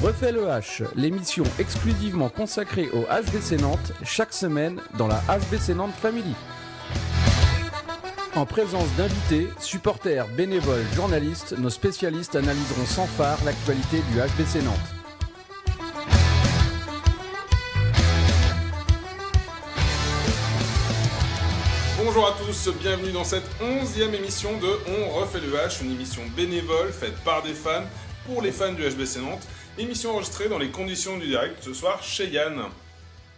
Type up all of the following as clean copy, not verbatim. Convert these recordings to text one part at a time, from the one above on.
Refait le H, l'émission exclusivement consacrée au HBC Nantes, chaque semaine dans la HBC Nantes Family. En présence d'invités, supporters, bénévoles, journalistes, nos spécialistes analyseront sans phare l'actualité du HBC Nantes. Bonjour à tous, bienvenue dans cette 11e émission de On refait le H, une émission bénévole faite par des fans pour les fans du HBC Nantes. Émission enregistrée dans les conditions du direct ce soir chez Yann.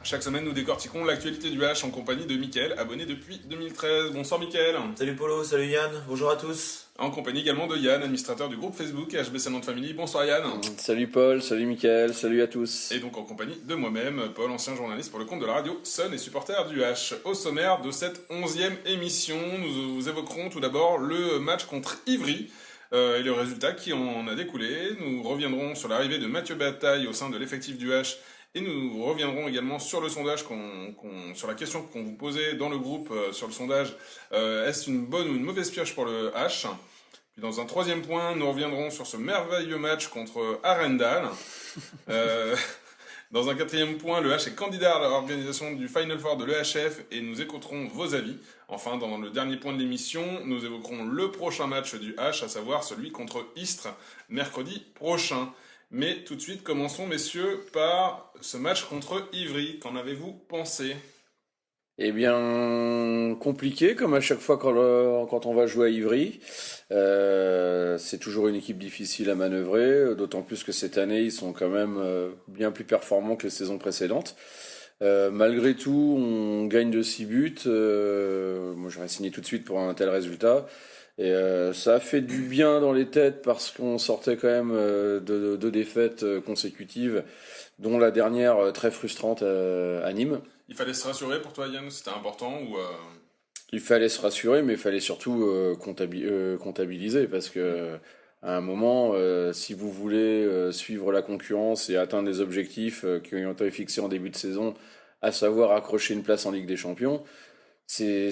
Chaque semaine, nous décortiquons l'actualité du H en compagnie de Mickaël, abonné depuis 2013. Bonsoir Mickaël. Salut Polo, salut Yann, bonjour à tous. En compagnie également de Yann, administrateur du groupe Facebook HBC Nantes Family. Bonsoir Yann. Salut Paul, salut Mickaël, salut à tous. Et donc en compagnie de moi-même, Paul, ancien journaliste pour le compte de la radio Sun et supporter du H. Au sommaire de cette 11e émission, nous vous évoquerons tout d'abord le match contre Ivry. Et le résultat qui en a découlé. Nous reviendrons sur l'arrivée de Mathieu Bataille au sein de l'effectif du H et nous reviendrons également sur le sondage, sur la question qu'on vous posait dans le groupe sur le sondage, est-ce une bonne ou une mauvaise pioche pour le H? Puis dans un troisième point, nous reviendrons sur ce merveilleux match contre Arendal. Dans un quatrième point, le H est candidat à l'organisation du Final Four de l'EHF et nous écouterons vos avis. Enfin, dans le dernier point de l'émission, nous évoquerons le prochain match du H, à savoir celui contre Istres, mercredi prochain. Mais tout de suite, commençons, messieurs, par ce match contre Ivry. Qu'en avez-vous pensé ? Eh bien, compliqué, comme à chaque fois quand on va jouer à Ivry. C'est toujours une équipe difficile à manœuvrer, d'autant plus que cette année, ils sont quand même bien plus performants que les saisons précédentes. Malgré tout, on gagne de 6 buts. Moi, j'aurais signé tout de suite pour un tel résultat. Et ça a fait du bien dans les têtes parce qu'on sortait quand même de deux défaites consécutives, dont la dernière très frustrante à Nîmes. Il fallait se rassurer pour toi, Yann, c'était important ou Il fallait se rassurer, mais il fallait surtout comptabiliser parce que à un moment, si vous voulez suivre la concurrence et atteindre les objectifs qui ont été fixés en début de saison, à savoir accrocher une place en Ligue des Champions, c'est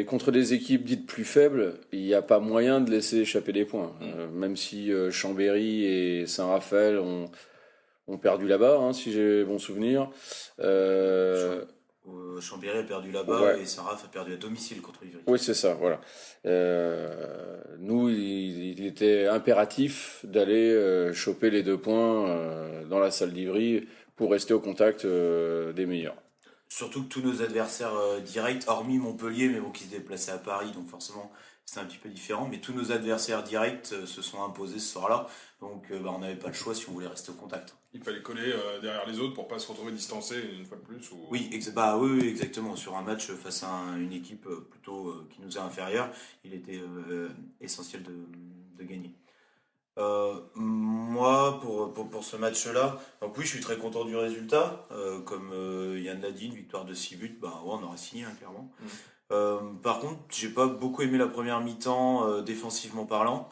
contre des équipes dites plus faibles, il n'y a pas moyen de laisser échapper des points. Même si Chambéry et Saint-Raphaël ont perdu là-bas, si j'ai bon souvenir. Chambéry a perdu là-bas, ouais. Et Saint-Raph a perdu à domicile contre Ivry. Oui, c'est ça, voilà. Nous, il était impératif d'aller choper les 2 points dans la salle d'Ivry pour rester au contact des meilleurs. Surtout que tous nos adversaires directs, hormis Montpellier, mais bon, qui se déplaçaient à Paris, donc forcément c'était un petit peu différent, mais tous nos adversaires directs se sont imposés ce soir-là, donc on n'avait pas le choix si on voulait rester au contact. Il fallait coller derrière les autres pour pas se retrouver distancé une fois de plus ou... Oui, exactement. Sur un match face à une équipe plutôt qui nous est inférieure, il était essentiel de gagner. Moi, pour ce match-là, donc oui, je suis très content du résultat. Comme Yann l'a dit, une victoire de 6 buts, on aurait signé, clairement. Par contre, j'ai pas beaucoup aimé la première mi-temps, défensivement parlant.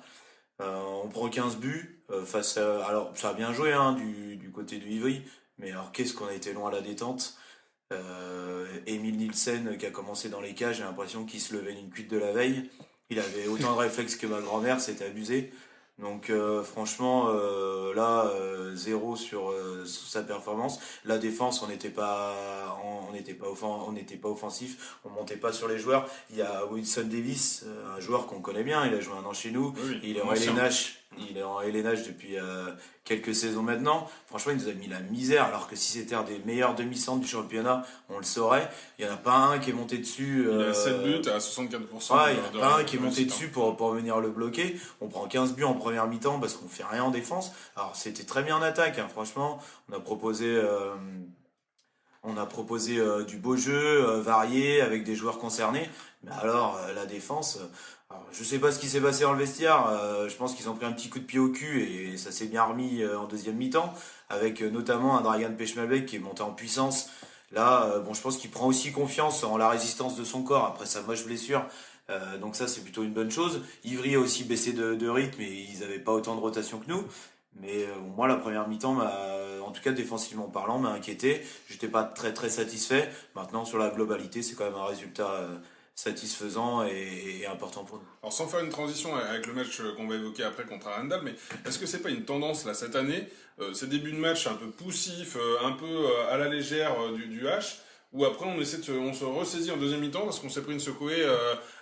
On prend 15 buts face à... Alors, ça a bien joué du côté de Ivry, mais alors qu'est-ce qu'on a été loin à la détente. Emile Nielsen, qui a commencé dans les cages, j'ai l'impression qu'il se levait d'une cuite de la veille. Il avait autant de réflexes que ma grand-mère, c'était abusé. Donc franchement, là, 0 sur sa performance. La défense, on n'était pas offensif, on montait pas sur les joueurs. Il y a Wilson Davis, un joueur qu'on connaît bien, il a joué un an chez nous, oui, il est en LNH depuis quelques saisons maintenant. Franchement, il nous a mis la misère, alors que si c'était un des meilleurs demi-centres du championnat, on le saurait. Il n'y en a pas un qui est monté dessus. Il a 7 buts à 64%. Ouais, il n'y en a pas un qui est monté dessus pour venir le bloquer. On prend 15 buts en première mi-temps parce qu'on fait rien en défense. Alors, c'était très bien en attaque, franchement. On a proposé du beau jeu, varié, avec des joueurs concernés. Mais alors, la défense... Alors, je sais pas ce qui s'est passé dans le vestiaire, je pense qu'ils ont pris un petit coup de pied au cul et ça s'est bien remis en deuxième mi-temps, avec notamment un Dragan Pechmelbeck qui est monté en puissance. Là, je pense qu'il prend aussi confiance en la résistance de son corps après sa moche blessure, donc ça c'est plutôt une bonne chose. Ivry a aussi baissé de rythme et ils avaient pas autant de rotation que nous. Mais moi, la première mi-temps, en tout cas défensivement parlant, m'a inquiété. J'étais pas très très satisfait. Maintenant, sur la globalité, c'est quand même un résultat satisfaisant et important pour nous. Alors sans faire une transition avec le match qu'on va évoquer après contre Arendal, mais est-ce que c'est pas une tendance là cette année, ces débuts de match un peu poussifs, un peu à la légère du H, où après on se ressaisit en deuxième mi-temps parce qu'on s'est pris une secouée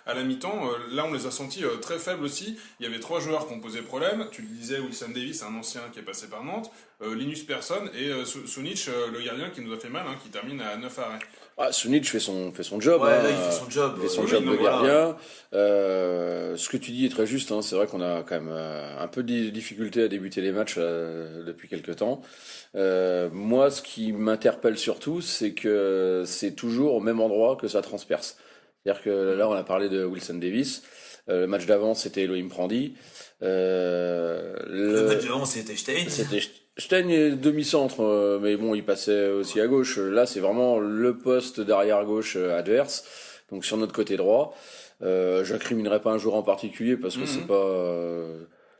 à la mi-temps. Là on les a sentis très faibles aussi. Il y avait 3 joueurs qui ont posé problème. Tu le disais, Wilson Davis, un ancien qui est passé par Nantes, Linus Persson et Sunic, le gardien qui nous a fait mal, qui termine à 9 arrêts. Ah, Sunic fait son job. Ouais, là, il fait son job. Il fait son Oui, job non, de voilà. gardien. Ce que tu dis est très juste. C'est vrai qu'on a quand même un peu de difficulté à débuter les matchs depuis quelques temps. Moi, ce qui m'interpelle surtout, c'est que c'est toujours au même endroit que ça transperce. C'est-à-dire que là, on a parlé de Wilson Davis. Le match d'avant, c'était Elohim Prandi. Le match d'avant, c'était Stein. Stein est demi-centre, mais bon, il passait aussi à gauche. Là, c'est vraiment le poste d'arrière gauche adverse, donc sur notre côté droit. J'incriminerai pas un joueur en particulier parce que c'est pas.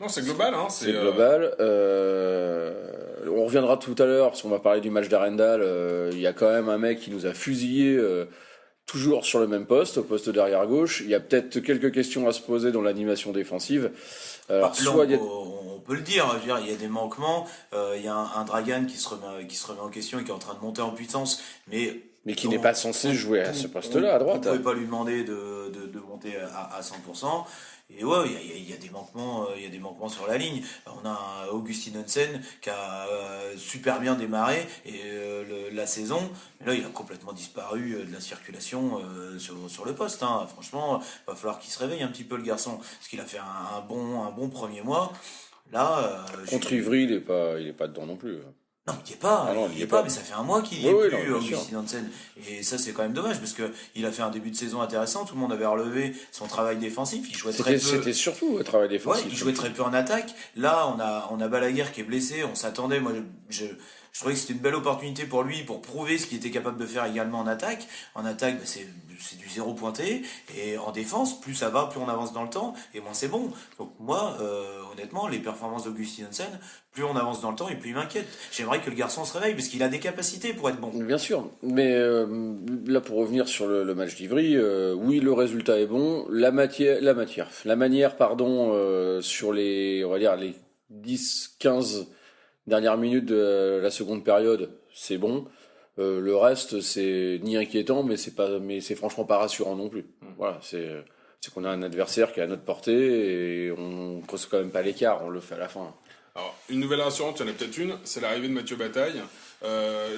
Non, c'est global, c'est global. On reviendra tout à l'heure parce qu'on va parler du match d'Arendal. Il y a quand même un mec qui nous a fusillé. Toujours sur le même poste, au poste d'arrière gauche. Il y a peut-être quelques questions à se poser dans l'animation défensive. Alors, on peut le dire, je veux dire, il y a des manquements. Il y a un Dragan qui se remet en question et qui est en train de monter en puissance, mais qui n'est pas censé jouer à ce poste-là à droite. On ne pouvait pas lui demander de monter à 100%. Et ouais, il y a des manquements sur la ligne. On a un Augustin Hansen qui a super bien démarré la saison, mais là il a complètement disparu de la circulation sur le poste. Franchement, va falloir qu'il se réveille un petit peu le garçon, parce qu'il a fait un bon premier mois. Là, contre Ivry, il est pas dedans non plus. Non, il n'y est pas, il est pas, mais ça fait un mois qu'il n'y est plus, Augustin Hansen. Et ça, c'est quand même dommage, parce que il a fait un début de saison intéressant, tout le monde avait relevé son travail défensif, il jouait très peu. C'était surtout le travail défensif. Ouais, il jouait très peu en attaque. Là, on a Balaguer qui est blessé, on s'attendait, moi, je trouvais que c'était une belle opportunité pour lui, pour prouver ce qu'il était capable de faire également en attaque. En attaque, c'est du 0 pointé, et en défense, plus ça va, plus on avance dans le temps, et moins c'est bon. Donc moi, honnêtement, les performances d'Augustin Hansen, plus on avance dans le temps et plus il m'inquiète. J'aimerais que le garçon se réveille parce qu'il a des capacités pour être bon. Bien sûr, mais là pour revenir sur le match d'Ivry, oui le résultat est bon, la manière sur les, on va dire les 10-15 dernières minutes de la seconde période, c'est bon. Le reste c'est ni inquiétant mais c'est franchement pas rassurant non plus. Voilà, c'est qu'on a un adversaire qui est à notre portée et on creuse quand même pas l'écart, on le fait à la fin. Alors, une nouvelle rassurante, il y en a peut-être une, c'est l'arrivée de Mathieu Bataille.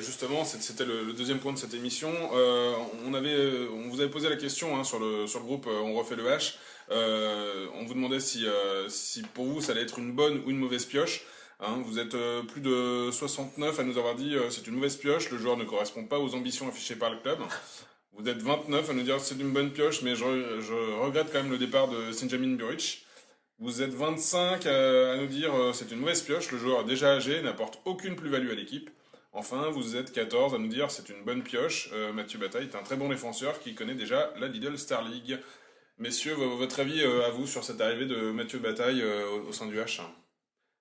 Justement, c'était le deuxième point de cette émission. On vous avait posé la question sur le groupe On refait le H. On vous demandait si pour vous ça allait être une bonne ou une mauvaise pioche. Vous êtes plus de 69 à nous avoir dit c'est une mauvaise pioche, le joueur ne correspond pas aux ambitions affichées par le club. Vous êtes 29 à nous dire c'est une bonne pioche, mais je regrette quand même le départ de Sinjamin Buric. Vous êtes 25 à nous dire c'est une mauvaise pioche, le joueur déjà âgé, n'apporte aucune plus-value à l'équipe. Enfin, vous êtes 14 à nous dire c'est une bonne pioche, Mathieu Bataille est un très bon défenseur qui connaît déjà la Lidl Star League. Messieurs, votre avis à vous sur cette arrivée de Mathieu Bataille au sein du H?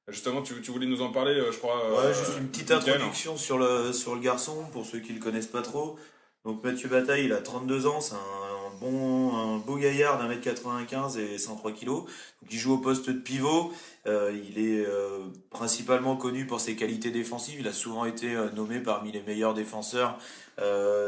Justement, tu voulais nous en parler, je crois. Ouais, juste une petite introduction sur le garçon, pour ceux qui le connaissent pas trop. Donc Mathieu Bataille, il a 32 ans, c'est un beau gaillard d'1m95 et 103 kg. Donc il joue au poste de pivot. Il est principalement connu pour ses qualités défensives. Il a souvent été nommé parmi les meilleurs défenseurs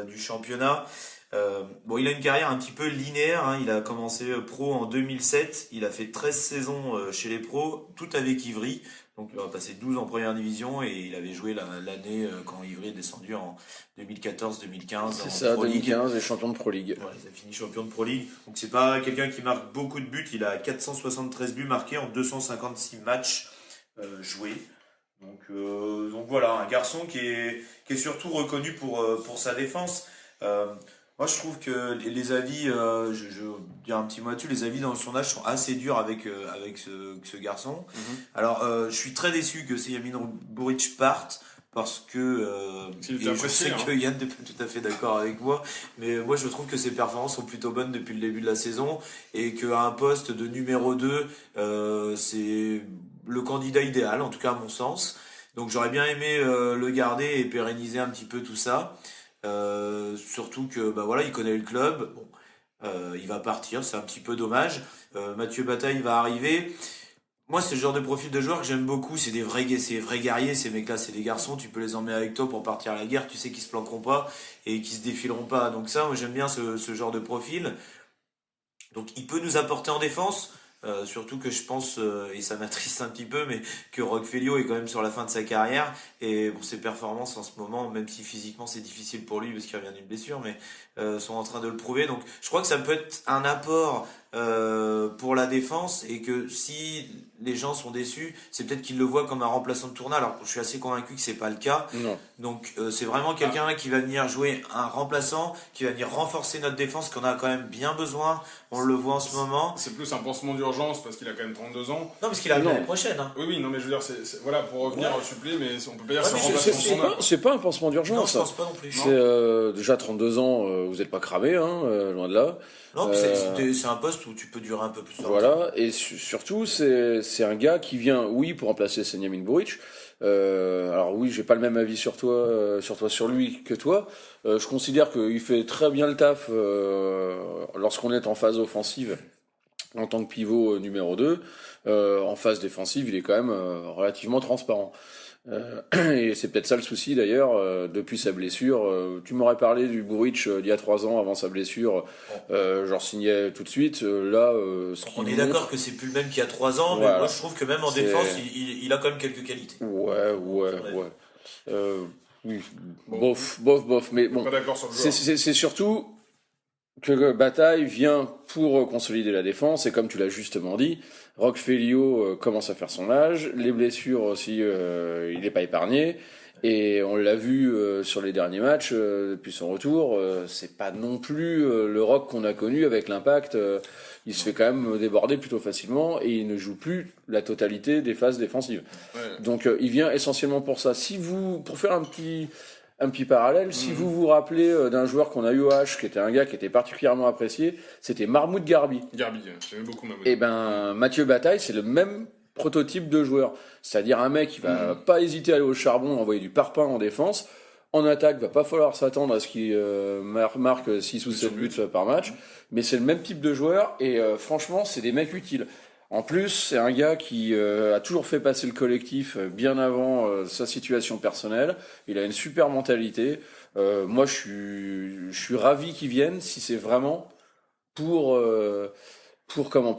du championnat. Il a une carrière un petit peu linéaire. Il a commencé pro en 2007. Il a fait 13 saisons chez les pros, tout avec Ivry. Donc il a passé 12 en première division et il avait joué l'année quand Ivry est descendu en 2014-2015. C'est ça, 2015 et champion de Pro League. Voilà, il a fini champion de Pro League. Donc c'est pas quelqu'un qui marque beaucoup de buts. Il a 473 buts marqués en 256 matchs joués. Donc voilà, un garçon qui est surtout reconnu pour sa défense. Moi, je trouve que les avis, je vais dire un petit mot là-dessus, les avis dans son âge sont assez durs avec ce garçon. Alors, je suis très déçu que Sinjamin Buric parte, parce que je sais que Yann n'est pas tout à fait d'accord avec moi, mais moi je trouve que ses performances sont plutôt bonnes depuis le début de la saison, et qu'à un poste de numéro 2, c'est le candidat idéal, en tout cas à mon sens. Donc j'aurais bien aimé le garder et pérenniser un petit peu tout ça. Surtout que il connaît le club. Bon, Il va partir, c'est un petit peu dommage. Mathieu Bataille va arriver. Moi, c'est le genre de profil de joueur que j'aime beaucoup. C'est des vrais guerriers. Ces mecs-là, c'est des garçons. Tu peux les emmener avec toi pour partir à la guerre. Tu sais qu'ils se planqueront pas et qu'ils se défileront pas. Donc ça, moi, j'aime bien ce genre de profil. Donc, il peut nous apporter en défense. Surtout que je pense, et ça m'attriste un petit peu, mais que Roque Félio est quand même sur la fin de sa carrière. Et bon, ses performances en ce moment, même si physiquement c'est difficile pour lui parce qu'il revient d'une blessure, mais sont en train de le prouver. Donc, je crois que ça peut être un apport pour la défense, et que si les gens sont déçus, c'est peut-être qu'ils le voient comme un remplaçant de Tourna. Alors je suis assez convaincu que c'est pas le cas. Non. Donc c'est vraiment quelqu'un qui va venir jouer un remplaçant, qui va venir renforcer notre défense, qu'on a quand même bien besoin. On le voit en ce moment. C'est plus un pansement d'urgence parce qu'il a quand même 32 ans. Non, parce qu'il arrive l'année prochaine. Hein. Oui, non, mais je veux dire, voilà, pour revenir au supplé, mais on peut pas dire que c'est un mais remplaçant de Tourna. C'est pas un pansement d'urgence. Non, je pense pas non plus. C'est déjà 32 ans, vous n'êtes pas cramé, loin de là. Non, c'est un poste où tu peux durer un peu plus. Voilà, et surtout, c'est un gars qui vient, oui, pour remplacer Senyamin Buric. Alors oui, j'ai pas le même avis sur lui que toi. Je considère qu'il fait très bien le taf lorsqu'on est en phase offensive en tant que pivot numéro 2. En phase défensive, il est quand même relativement transparent. Et c'est peut-être ça le souci d'ailleurs, depuis sa blessure. Tu m'aurais parlé du Buric d'il y a 3 ans avant sa blessure, j'en signais tout de suite. On est d'accord que c'est plus le même qu'il y a 3 ans, mais moi je trouve que même en défense, il a quand même quelques qualités. Ouais. Oui, bof. Mais bon, pas d'accord sur le joueur. c'est surtout que Bataille vient pour consolider la défense, et comme tu l'as justement dit, Roque Félio commence à faire son âge, les blessures aussi, il n'est pas épargné, et on l'a vu sur les derniers matchs depuis son retour, c'est pas non plus le Roque qu'on a connu avec l'Impact. Il se fait quand même déborder plutôt facilement, et il ne joue plus la totalité des phases défensives. Ouais. Donc il vient essentiellement pour ça. Pour faire un petit parallèle, si vous vous rappelez d'un joueur qu'on a eu au H, qui était un gars qui était particulièrement apprécié, c'était Mahmoud Garbi. J'aimais beaucoup Mahmoud. Et Mathieu Bataille, c'est le même prototype de joueur. C'est-à-dire un mec qui va pas hésiter à aller au charbon, envoyer du parpaing en défense. En attaque, va pas falloir s'attendre à ce qu'il marque 6 ou 7 buts par match. Mais c'est le même type de joueur, et franchement, c'est des mecs utiles. En plus, c'est un gars qui a toujours fait passer le collectif bien avant sa situation personnelle. Il a une super mentalité. Moi, je suis ravi qu'il vienne, si c'est vraiment pour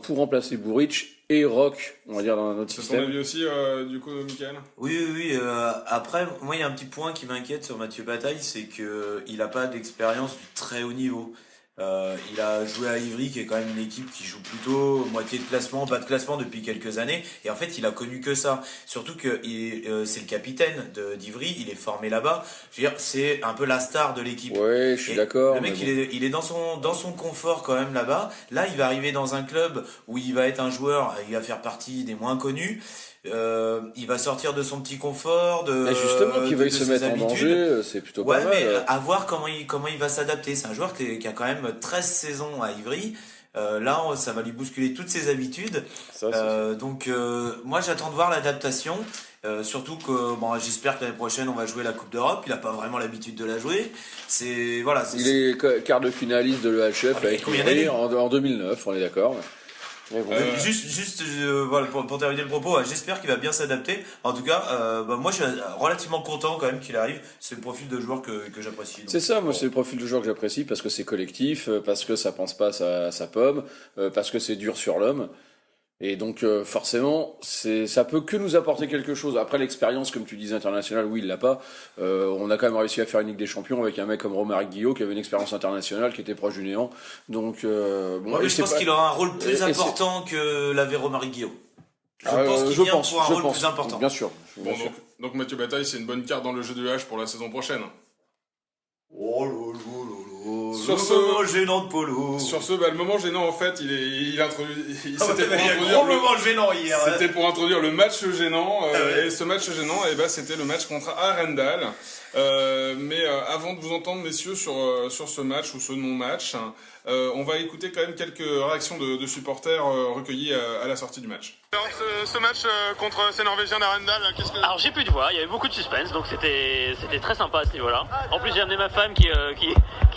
remplacer Buric et Roque, on va dire, dans notre système. C'est ton avis aussi, du coup, Mickaël ? Oui. Après, moi, il y a un petit point qui m'inquiète sur Mathieu Bataille, c'est qu'il n'a pas d'expérience du très haut niveau. Il a joué à Ivry, qui est quand même une équipe qui joue plutôt moitié de classement, bas de classement depuis quelques années, et en fait il a connu que ça. Surtout que c'est le capitaine d'Ivry, il est formé là-bas. Je veux dire, c'est un peu la star de l'équipe. Ouais, je suis d'accord. Le mec, il est dans son confort quand même là-bas. Là, il va arriver dans un club où il va être un joueur, il va faire partie des moins connus. Il va sortir de son petit confort, justement, qu'il veuille se mettre en danger, c'est plutôt pas mal. Mais à voir comment il va s'adapter. C'est un joueur qui a quand même 13 saisons à Ivry. Là, ça va lui bousculer toutes ses habitudes. Donc, moi, j'attends de voir l'adaptation. Surtout que j'espère que l'année prochaine on va jouer la Coupe d'Europe. Il n'a pas vraiment l'habitude de la jouer. Il est quart de finaliste de l'EHF avec Ivry en 2009, on est d'accord. Bon. Voilà, pour terminer le propos, j'espère qu'il va bien s'adapter. En tout cas, moi je suis relativement content quand même qu'il arrive. C'est le profil de joueur que j'apprécie. C'est ça, moi c'est le profil de joueur que j'apprécie, parce que c'est collectif, parce que ça pense pas à sa pomme, parce que c'est dur sur l'homme. Et donc forcément, ça peut que nous apporter quelque chose. Après l'expérience, comme tu disais, internationale, oui, il l'a pas. On a quand même réussi à faire une Ligue des Champions avec un mec comme Romaric Guillot qui avait une expérience internationale, qui était proche du néant. Donc je pense qu'il aura un rôle plus important que l'avait Romaric Guillot. Je pense qu'il vient pour un rôle plus important. Bien sûr. Donc Mathieu Bataille, c'est une bonne carte dans le jeu de H pour la saison prochaine. Oh là là. Le moment gênant de Polo. Sur ce, le moment gênant, en fait, il C'était pour introduire le match gênant. Et ce match gênant, c'était le match contre Arendal. Mais avant de vous entendre, messieurs, sur ce match ou ce non-match, On va écouter quand même quelques réactions de supporters recueillies à la sortie du match. Alors ce match contre ces Norvégiens d'Arendal, qu'est-ce que... Alors j'ai pu te voir, il y avait beaucoup de suspense, donc c'était très sympa à ce niveau-là. En plus j'ai amené ma femme qui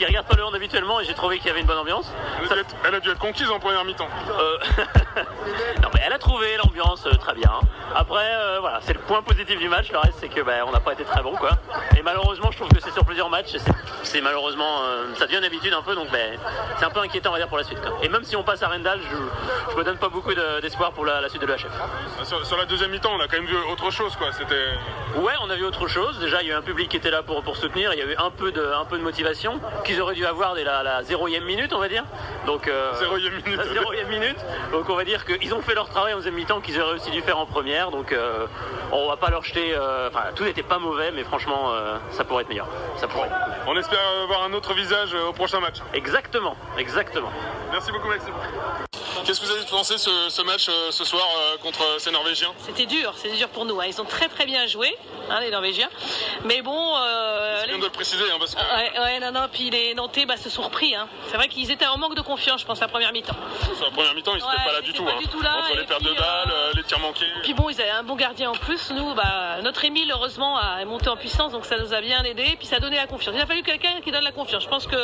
regarde pas le hand habituellement et j'ai trouvé qu'il y avait une bonne ambiance. Elle a dû être conquise en première mi-temps. Non mais elle a trouvé l'ambiance très bien. Après voilà, c'est le point positif du match, le reste c'est que on n'a pas été très bon quoi. Et malheureusement je trouve que c'est sur plusieurs matchs, c'est malheureusement ça devient une habitude un peu, donc c'est un peu inquiétant on va dire pour la suite quoi. Et même si on passe à Arendal, je me donne pas beaucoup d'espoir pour la suite de l'EHF. Sur la deuxième mi-temps, on a quand même vu autre chose quoi. Ouais, on a vu autre chose. Déjà, il y a eu un public qui était là pour soutenir. Il y a eu un peu de motivation qu'ils auraient dû avoir dès la 0e minute, on va dire. Donc 0e minute. La 0e minute. Donc on va dire qu'ils ont fait leur travail en deuxième mi-temps qu'ils auraient aussi dû faire en première. Donc on va pas leur jeter. Tout n'était pas mauvais, mais franchement, ça pourrait être meilleur. Ça pourrait. On espère voir un autre visage au prochain match. Exactement. Merci beaucoup Maxime. Qu'est-ce que vous avez pensé ce match ce soir contre ces Norvégiens? C'était dur pour nous. Ils ont très très bien joué, les Norvégiens. Mais bon... c'est bien de le préciser, parce que... Puis les Nantais se sont repris. C'est vrai qu'ils étaient en manque de confiance, je pense, la première mi-temps. Sur la première mi-temps, ils n'étaient pas là du tout. Entre les pertes de balles, les tirs manqués... Puis bon, ils avaient un bon gardien en plus. Nous, notre Émile, heureusement, est monté en puissance, donc ça nous a bien aidé. Puis ça a donné la confiance. Il a fallu quelqu'un qui donne la confiance. Je pense que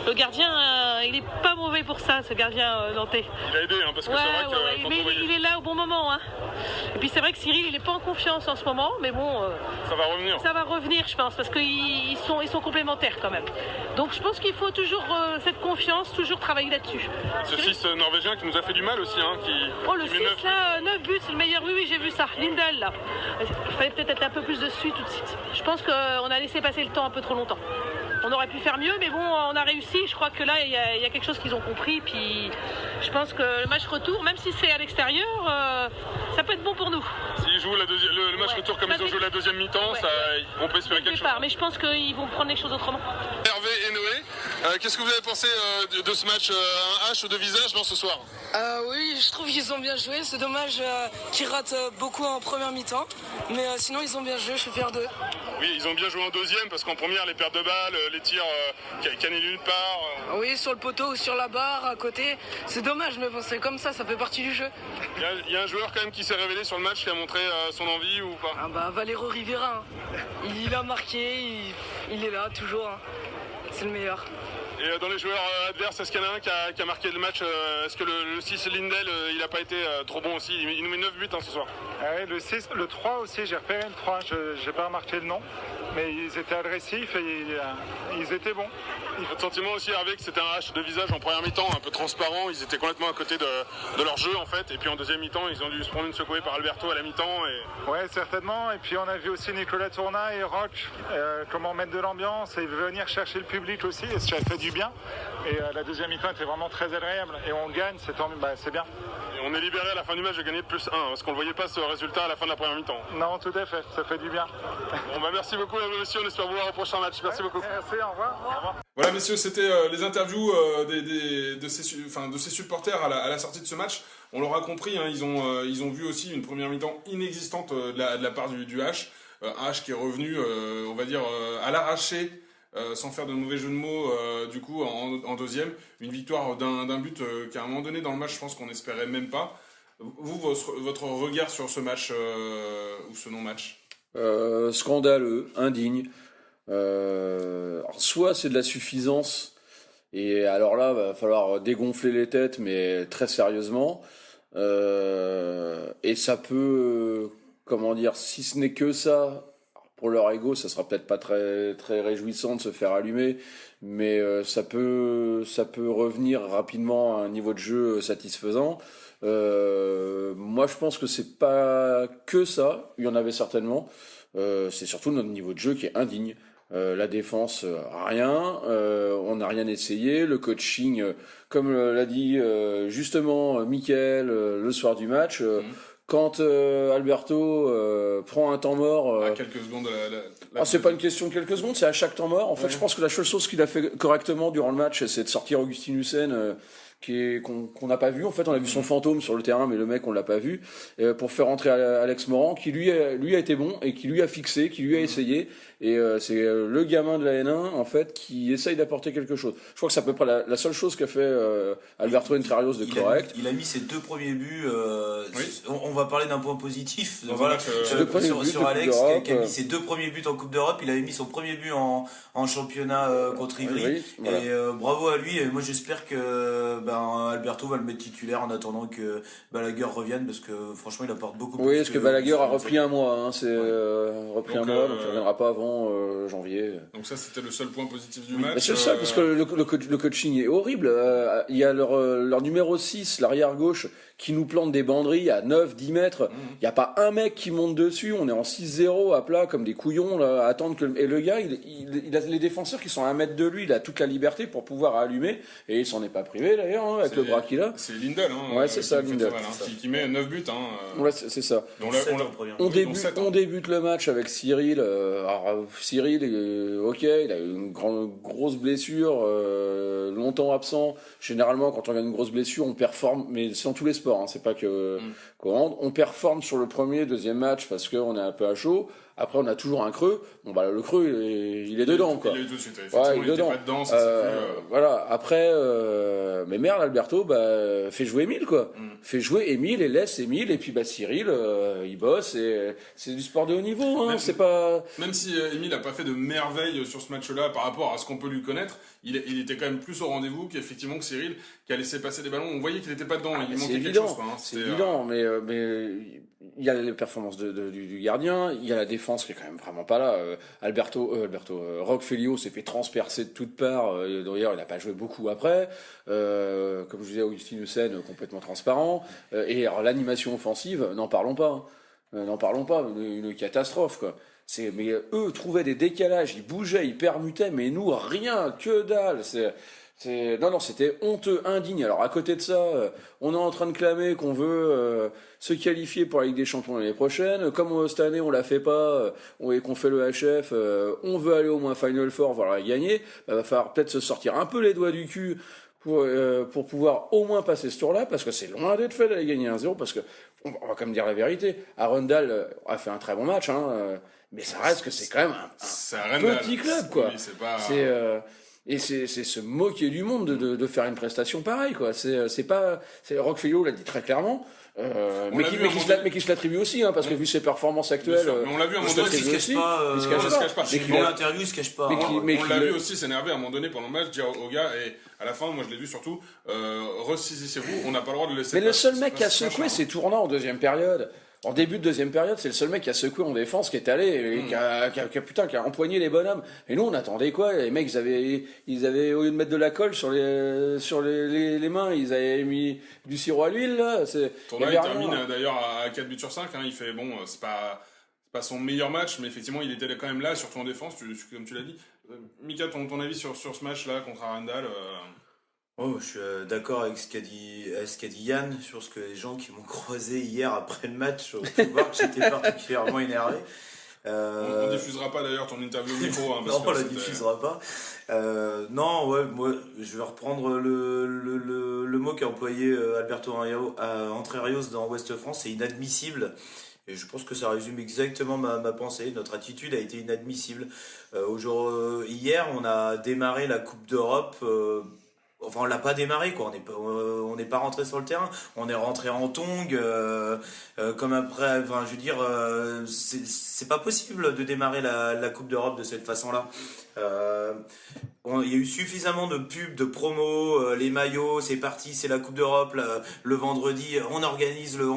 le gardien, il n'est pas mauvais pour ça, ce gardien nantais. Il a aidé, parce que c'est vrai que... mais il est là au bon moment. Et puis c'est vrai que Cyril, il n'est pas en confiance en ce moment, mais bon... ça va revenir. Ça va revenir, je pense, parce qu'ils sont complémentaires quand même. Donc je pense qu'il faut toujours cette confiance, toujours travailler là-dessus. Ce 6 Norvégien qui nous a fait du mal aussi. Le 6 là, 9 buts, c'est le meilleur. Oui, j'ai vu ça. Lindell, là. Il fallait peut-être être un peu plus dessus tout de suite. Je pense qu'on a laissé passer le temps un peu trop longtemps. On aurait pu faire mieux, mais bon, on a réussi. Je crois que là, il y a quelque chose qu'ils ont compris. Puis je pense que le match retour, même si c'est à l'extérieur, ça peut être bon pour nous. S'ils jouent le match retour comme ils ont joué la deuxième mi-temps, on peut espérer quelque chose. Mais je pense qu'ils vont prendre les choses autrement. Hervé et Noé, qu'est-ce que vous avez pensé de ce match? Un H de visage ce soir? Oui, je trouve qu'ils ont bien joué. C'est dommage qu'ils ratent beaucoup en première mi-temps. Mais sinon, ils ont bien joué. Je suis fier d'eux. Oui, ils ont bien joué en deuxième parce qu'en première, les pertes de balles, les tirs canés nulle part. Oui, sur le poteau ou sur la barre à côté. C'est dommage, mais bon, c'est comme ça fait partie du jeu. Il y a un joueur quand même qui s'est révélé sur le match, qui a montré son envie ou pas? Valero Rivera. Il a marqué, il est là toujours. C'est le meilleur. Et dans les joueurs adverses, est-ce qu'il y en a un qui a marqué le match? Est-ce que le 6 Lindell, il n'a pas été trop bon aussi? Il nous met 9 buts ce soir. Oui, le 6, le 3 aussi, j'ai repéré le 3, je n'ai pas remarqué le nom, mais ils étaient agressifs et ils étaient bons. Votre sentiment aussi, Hervé, que c'était un H de visage en première mi-temps, un peu transparent, ils étaient complètement à côté de leur jeu en fait, et puis en deuxième mi-temps, ils ont dû se prendre une secouée par Alberto à la mi-temps. Oui, certainement, et puis on a vu aussi Nicolas Tournat et Roch, comment mettre de l'ambiance et venir chercher le public aussi, et ça fait du bien. Et la deuxième mi-temps était vraiment très agréable, et on gagne, c'est bien. Et on est libéré à la fin du match de gagner de +1, parce qu'on ne voyait pas ce résultat à la fin de la première mi-temps. Non, tout à fait, ça fait du bien. Bon, merci beaucoup, messieurs, on espère vous voir au prochain match. Merci beaucoup. Merci, au revoir. Voilà, messieurs, c'était les interviews de ces supporters à la sortie de ce match. On l'aura compris, ils ont vu aussi une première mi-temps inexistante de la part du H. Un H qui est revenu, on va dire, à l'arraché, sans faire de mauvais jeu de mots, du coup, en deuxième. Une victoire d'un but qu'à un moment donné dans le match, je pense qu'on n'espérait même pas. Vous, votre regard sur ce match ou ce non-match? Scandaleux, indigne. Soit c'est de la suffisance, et alors là, va falloir dégonfler les têtes, mais très sérieusement. Et ça peut, si ce n'est que ça, pour leur ego, ça sera peut-être pas très, très réjouissant de se faire allumer, mais ça peut revenir rapidement à un niveau de jeu satisfaisant. Moi, je pense que c'est pas que ça, il y en avait certainement. C'est surtout notre niveau de jeu qui est indigne. La défense, rien. On n'a rien essayé. Le coaching, comme l'a dit justement Mickaël le soir du match, quand Alberto prend un temps mort... à quelques secondes... c'est pas une question de quelques secondes, c'est à chaque temps mort. En fait, je pense que la seule chose qu'il a fait correctement durant le match, c'est de sortir Augustin Hussein, qu'on n'a pas vu. En fait, on a vu son fantôme sur le terrain, mais le mec, on l'a pas vu. Pour faire rentrer Alex Morand, qui lui a été bon et qui lui a fixé, qui lui a essayé. Et c'est le gamin de la N1 en fait qui essaye d'apporter quelque chose. Je crois que c'est à peu près la seule chose qu'a fait Alberto Entre Rios de correct. Il a mis ses 2 premiers buts. On va parler d'un point positif. Sur Alex qui a mis ses 2 premiers buts en Coupe d'Europe. Il avait mis son premier but en championnat contre Ivry. Voilà. Et bravo à lui. Et moi j'espère que Alberto va le mettre titulaire en attendant que Balaguer revienne parce que franchement il apporte beaucoup. Oui, parce que Balaguer a repris un mois. Donc il ne reviendra pas avant janvier. Donc ça c'était le seul point positif du match. C'est ça, parce que le coaching est horrible. Il y a leur numéro 6, l'arrière gauche, qui nous plante des banderilles à 9-10 mètres. Il n'y a pas un mec qui monte dessus. On est en 6-0 à plat comme des couillons là, à attendre que... Et le gars, il a les défenseurs qui sont à 1 mètre de lui. Il a toute la liberté pour pouvoir allumer. Et il s'en est pas privé d'ailleurs, avec le bras qu'il a. C'est Lindell. Ouais, c'est ça, Lindell. Qui met 9 buts. Ouais, c'est ça. On débute le match avec Cyril. Alors, Cyril, ok, il a eu une grosse blessure, longtemps absent. Généralement, quand on a une grosse blessure, on performe, mais c'est dans tous les sports. C'est pas que on performe sur le premier, deuxième match parce qu'on est un peu à chaud. Après, on a toujours un creux. Le creux, il est dedans, quoi. Il est tout de suite. Effectivement, il était pas dedans. Voilà. Après, mais merde, Alberto, fait jouer Émile, quoi. Fait jouer Émile et laisse Émile. Et puis, Cyril, il bosse. Et c'est du sport de haut niveau, hein. Même si Émile a pas fait de merveilles sur ce match-là par rapport à ce qu'on peut lui connaître, il était quand même plus au rendez-vous qu'effectivement que Cyril, qui a laissé passer des ballons. On voyait qu'il était pas dedans. Il manquait quelque chose, quoi. C'est évident, mais il y a les performances du gardien, il y a la défense qui est quand même vraiment pas là. Roque Félio s'est fait transpercer de toutes parts. D'ailleurs, il n'a pas joué beaucoup après. Comme je disais, Augustin Hussein, complètement transparent. Et alors, l'animation offensive, n'en parlons pas. Une catastrophe, quoi. Mais eux trouvaient des décalages, ils bougeaient, ils permutaient, mais nous, rien, que dalle. Non, c'était honteux, indigne. Alors, à côté de ça, on est en train de clamer qu'on veut se qualifier pour la Ligue des Champions l'année prochaine. Comme cette année, on la fait pas, et qu'on fait le HF, on veut aller au moins Final Four, voilà, gagner. Va falloir peut-être se sortir un peu les doigts du cul pour pouvoir au moins passer ce tour-là, parce que c'est loin d'être fait d'aller gagner 1-0, parce que, on va quand même dire la vérité, Arundel a fait un très bon match, mais ça reste que c'est quand même un petit club, quoi. Oui, et c'est se moquer du monde de faire une prestation pareille, quoi. Roque Félio l'a dit très clairement. Mais qui se l'attribue aussi, parce que vu ses performances actuelles. Mais on l'a vu à un moment donné, il se cache pas. Dans l'interview, il se cache pas. On l'a vu aussi s'énerver à un moment donné pendant le match, dire au gars, et à la fin, moi je l'ai vu surtout, ressaisissez-vous, on n'a pas le droit de le laisser. Mais le seul mec qui a secoué, c'est Tournant en deuxième période. En début de deuxième période, c'est le seul mec qui a secoué en défense, qui est allé, et qui a empoigné les bonhommes. Et nous, on attendait quoi? Les mecs, ils avaient, au lieu de mettre de la colle sur les mains, ils avaient mis du sirop à l'huile, là. Tournai, il termine d'ailleurs à 4 buts sur 5, il fait, c'est pas son meilleur match, mais effectivement, il était quand même là, surtout en défense, comme tu l'as dit. Mika, ton avis sur ce match-là contre Arundel? Je suis d'accord avec ce qu'a dit Yann sur ce que les gens qui m'ont croisé hier après le match ont pu voir que j'étais particulièrement énervé. On ne diffusera pas d'ailleurs ton interview au micro. Non, on la diffusera pas. Moi, je vais reprendre le mot qu'a employé Alberto Entre Rios dans Ouest France, c'est inadmissible. Et je pense que ça résume exactement ma pensée. Notre attitude a été inadmissible. Hier, on a démarré la Coupe d'Europe. On l'a pas démarré, quoi. On n'est pas rentré sur le terrain. On est rentré en tongs, comme après. Je veux dire, c'est pas possible de démarrer la Coupe d'Europe de cette façon-là. Il y a eu suffisamment de pubs, de promos, les maillots, c'est parti, c'est la Coupe d'Europe, le vendredi, on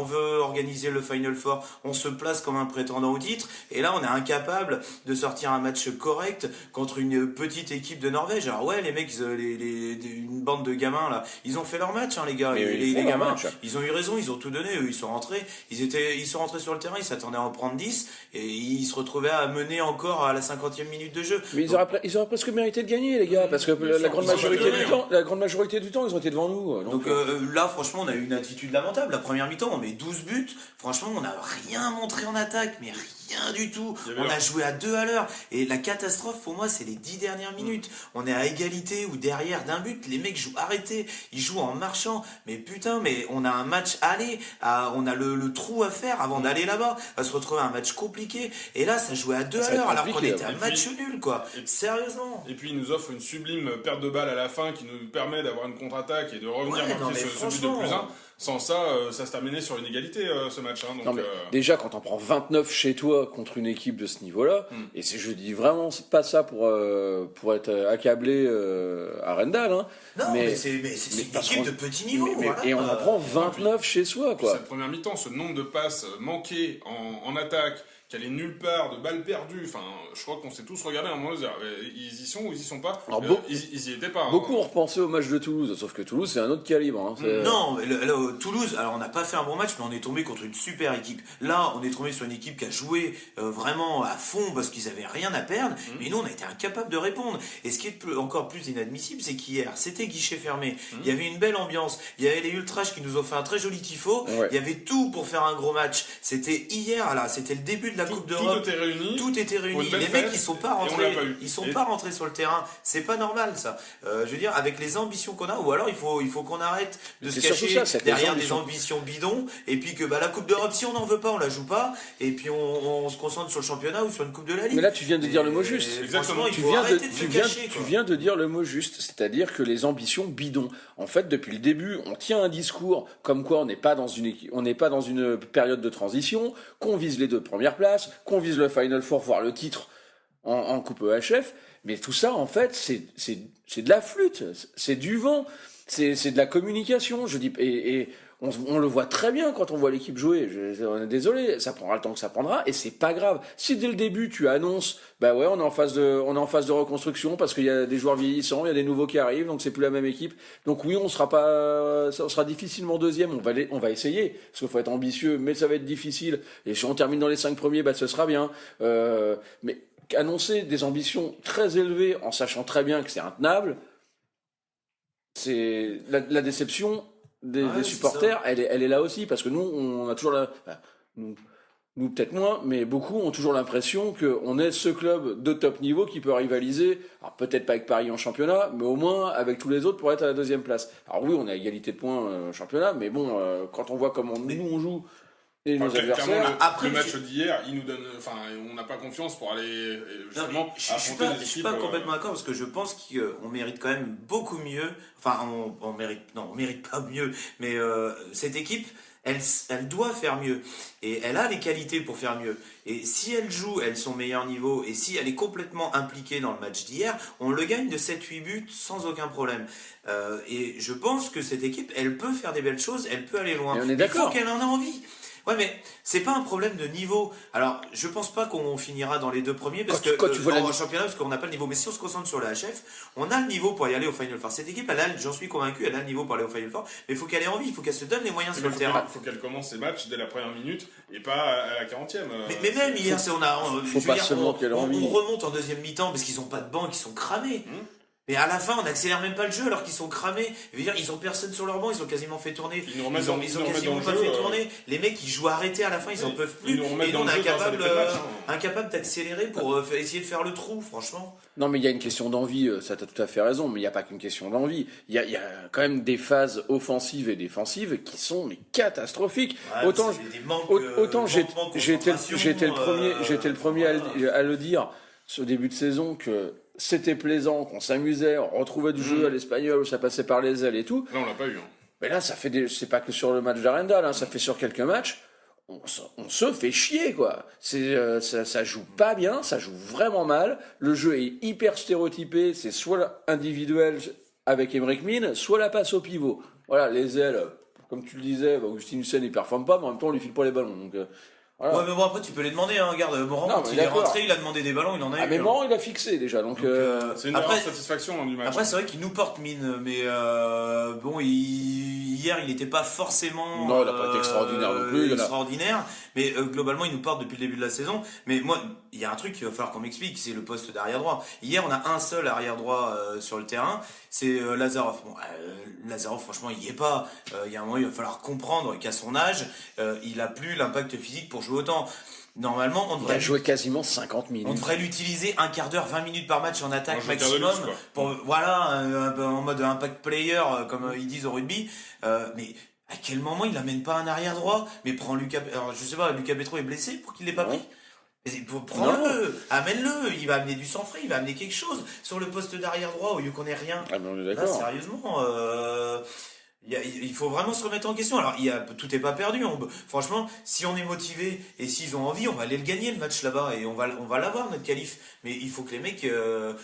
veut organiser le Final Four, on se place comme un prétendant au titre, et là on est incapable de sortir un match correct contre une petite équipe de Norvège. Alors ouais, les mecs, une bande de gamins là, ils ont fait leur match, les gars, les gamins, ils ont eu raison, ils ont tout donné, eux, ils sont rentrés sur le terrain, ils s'attendaient à en prendre 10, et ils se retrouvaient à mener encore à la 50e minute de jeu. Mais ils auraient presque mérité de gagner, les gars, parce que la grande majorité du temps, ils ont été devant nous. Donc là, franchement, on a eu une attitude lamentable. La première mi-temps, on met 12 buts. Franchement, on n'a rien montré en attaque, mais rien du tout. Il y avait On a leur- joué à 2 à l'heure. Et la catastrophe, pour moi, c'est les 10 dernières minutes. On est à égalité ou derrière d'un but. Les mecs jouent arrêtés. Ils jouent en marchant. Mais putain, mais on a un match aller. On a le trou à faire avant d'aller là-bas. On va se retrouver à un match compliqué. Et là, ça jouait à 2 Ça à va être l'heure alors qu'on compliqué, était à ouais. un match nul, quoi. Et- Sérieusement. Et puis il nous offre une sublime perte de balle à la fin qui nous permet d'avoir une contre-attaque et de revenir Ouais, non, marquer mais ce but de franchement. plus 1. Sans ça, ça se terminait sur une égalité ce match. Hein, donc, Non mais déjà quand on prend 29 chez toi contre une équipe de ce niveau-là, et je dis vraiment pas ça pour être accablé à Rendal, hein, Non, mais c'est mais une parce équipe qu'on- de petit niveau. Voilà. et on en prend 29 chez soi, quoi. cette première mi-temps, ce nombre de passes manquées en attaque, qui allaient nulle part, de balles perdues, enfin, je crois qu'on s'est tous regardé à un moment de se dire, ils y sont ou ils y sont pas. Alors, Ils y étaient pas. Beaucoup hein. ont repensé au match de Toulouse, sauf que Toulouse c'est un autre calibre. Hein, Non, mais Toulouse, alors on n'a pas fait un bon match, mais on est tombé contre une super équipe. Là, on est tombé sur une équipe qui a joué vraiment à fond parce qu'ils avaient rien à perdre, mais nous on a été incapable de répondre. Et ce qui est encore plus inadmissible, c'est qu'hier, c'était guichet fermé. Il y avait une belle ambiance. Il y avait les ultras qui nous ont fait un très joli tifo. Ouais. Il y avait tout pour faire un gros match. C'était hier, là, c'était le début de la Coupe d'Europe. Tout était réuni. Tout était Pour réuni. une belle Les mecs, fête, ils sont pas et on rentrés. l'a pas eu. Ils sont Et- pas rentrés sur le terrain. C'est pas normal, ça. Je veux dire, avec les ambitions qu'on a, ou alors il faut qu'on arrête de se C'est surtout cacher ça, c'est que les derrière gens, des ils sont- ambitions bidons, et puis que la Coupe d'Europe, si on n'en veut pas, on la joue pas, et puis on se concentre sur le championnat ou sur une Coupe de la Ligue. Mais là, tu viens de dire le mot juste. Franchement, il Tu faut viens, arrêter de se tu, viens, cacher. tu quoi. viens de dire le mot juste, c'est-à-dire que les ambitions bidons. En fait, depuis le début, on tient un discours comme quoi on n'est pas dans une période de transition, qu'on vise les 2 premières places, qu'on vise le Final Four, voire le titre en Coupe EHF. Mais tout ça, en fait, c'est de la flûte, c'est du vent, c'est de la communication. Je dis et on le voit très bien quand on voit l'équipe jouer. On est désolé, ça prendra le temps que ça prendra et c'est pas grave. Si dès le début tu annonces, bah ouais, on est en phase de reconstruction parce qu'il y a des joueurs vieillissants, il y a des nouveaux qui arrivent, donc c'est plus la même équipe. Donc oui, on sera difficilement deuxième. On va essayer parce qu'il faut être ambitieux, mais ça va être difficile. Et si on termine dans les 5 premiers, bah ce sera bien. Mais annoncer des ambitions très élevées en sachant très bien que c'est intenable, c'est la déception des Ouais, c'est supporters, elle est là aussi, parce que nous, on a toujours nous peut-être moins, mais beaucoup ont toujours l'impression qu'on est ce club de top niveau qui peut rivaliser, alors peut-être pas avec Paris en championnat, mais au moins avec tous les autres pour être à la 2e place. Alors oui, on est à égalité de points en championnat, mais bon, quand on voit comment nous on joue et nos Enfin, adversaires... clairement, Après, le match d'hier, il nous donne, enfin, on n'a pas confiance pour aller justement Non, je suis affronter pas, des je suis équipes. pas complètement d'accord parce que je pense qu'on mérite quand même beaucoup mieux. Enfin, on mérite pas mieux, mais cette équipe, elle doit faire mieux et elle a les qualités pour faire mieux. Et si elle joue, son meilleur niveau, et si elle est complètement impliquée dans le match d'hier, on le gagne de 7-8 buts sans aucun problème. Et je pense que cette équipe, elle peut faire des belles choses, elle peut aller loin. Mais on est Il faut d'accord. qu'elle en ait envie. Ouais, mais c'est pas un problème de niveau. Alors, je pense pas qu'on finira dans les 2 premiers parce Quand tu vois dans la- le championnat parce qu'on n'a pas le niveau. Mais si on se concentre sur la HF, on a le niveau pour y aller au Final Four. Cette équipe, j'en suis convaincu, elle a le niveau pour aller au Final Four. Mais il faut qu'elle ait envie, il faut qu'elle se donne les moyens sur le terrain. Il faut qu'elle commence ses matchs dès la première minute et pas à la 40e. Mais même hier, je veux pas dire, seulement qu'elle ait envie. on remonte en deuxième mi-temps parce qu'ils ont pas de banc, ils sont cramés. Mais à la fin, on n'accélère même pas le jeu alors qu'ils sont cramés. Je veux dire, ils ont personne sur leur banc, ils ont quasiment fait tourner. Ils nous remettent dans- Ils ont nous remettent quasiment dans pas le fait jeu, tourner. Les mecs, ils jouent arrêtés à la fin, ils en peuvent plus. ils nous remettent Et nous, dans on le est jeu quand ça les fait match, incapable d'accélérer pour essayer de faire le trou, franchement. Non, mais il y a une question d'envie, ça t'as tout à fait raison, mais il n'y a pas qu'une question d'envie. Il y a quand même des phases offensives et défensives qui sont mais catastrophiques. Ouais, Autant c'est des manques, autant manquements de j'étais concentration, le premier à le dire ce début de saison que c'était plaisant, qu'on s'amusait, on retrouvait du jeu à l'espagnol, où ça passait par les ailes et tout. Là, on l'a pas eu. Hein. Mais là, c'est pas que sur le match d'Arendal, ça fait sur quelques matchs. On se fait chier, quoi. Ça joue pas bien, ça joue vraiment mal. Le jeu est hyper stéréotypé. C'est soit individuel avec Emmerich Mine, soit la passe au pivot. Voilà, les ailes, comme tu le disais, Augustin Hussein, il performe pas, mais en même temps, on lui file pas les ballons. Donc, voilà. Ouais, mais bon, après, tu peux les demander, hein. Regarde, Morand, Non, quand mais il est d'accord. rentré, il a demandé des ballons, il en a eu. Mais hein. Morand, il a fixé déjà. Donc, C'est une Après- rare satisfaction du match. Après, c'est vrai qu'il nous porte mine, mais bon, hier, il n'était pas forcément. Non, il a pas été extraordinaire non plus, il y en a- Extraordinaire, mais globalement, il nous porte depuis le début de la saison. Mais moi, il y a un truc qu'il va falloir qu'on m'explique, c'est le poste d'arrière droit. Hier, on a un seul arrière droit sur le terrain, c'est Lazarov. Bon, Lazarov, franchement, il y est pas. Il y a un moment, il va falloir comprendre qu'à son âge, il a plus l'impact physique pour jouer jouer autant. Normalement, on Il a devrait joué quasiment 50 minutes. On devrait l'utiliser un quart d'heure, 20 minutes par match en attaque maximum. Luxe, pour, en mode impact player, comme ils disent au rugby. Mais à quel moment il amène pas un arrière droit? Mais prends Lucas. Alors, je sais pas, Lucas Petro est blessé pour qu'il l'ait pas pris. Prends-le, amène-le, il va amener du sang frais, il va amener quelque chose sur le poste d'arrière droit au lieu qu'on ait rien. Ah, mais on est Là, d'accord. sérieusement, il faut vraiment se remettre en question. Alors, tout est pas perdu. Franchement, si on est motivé et s'ils ont envie, on va aller le gagner le match là-bas et on va l'avoir notre qualif. Mais il faut que les mecs,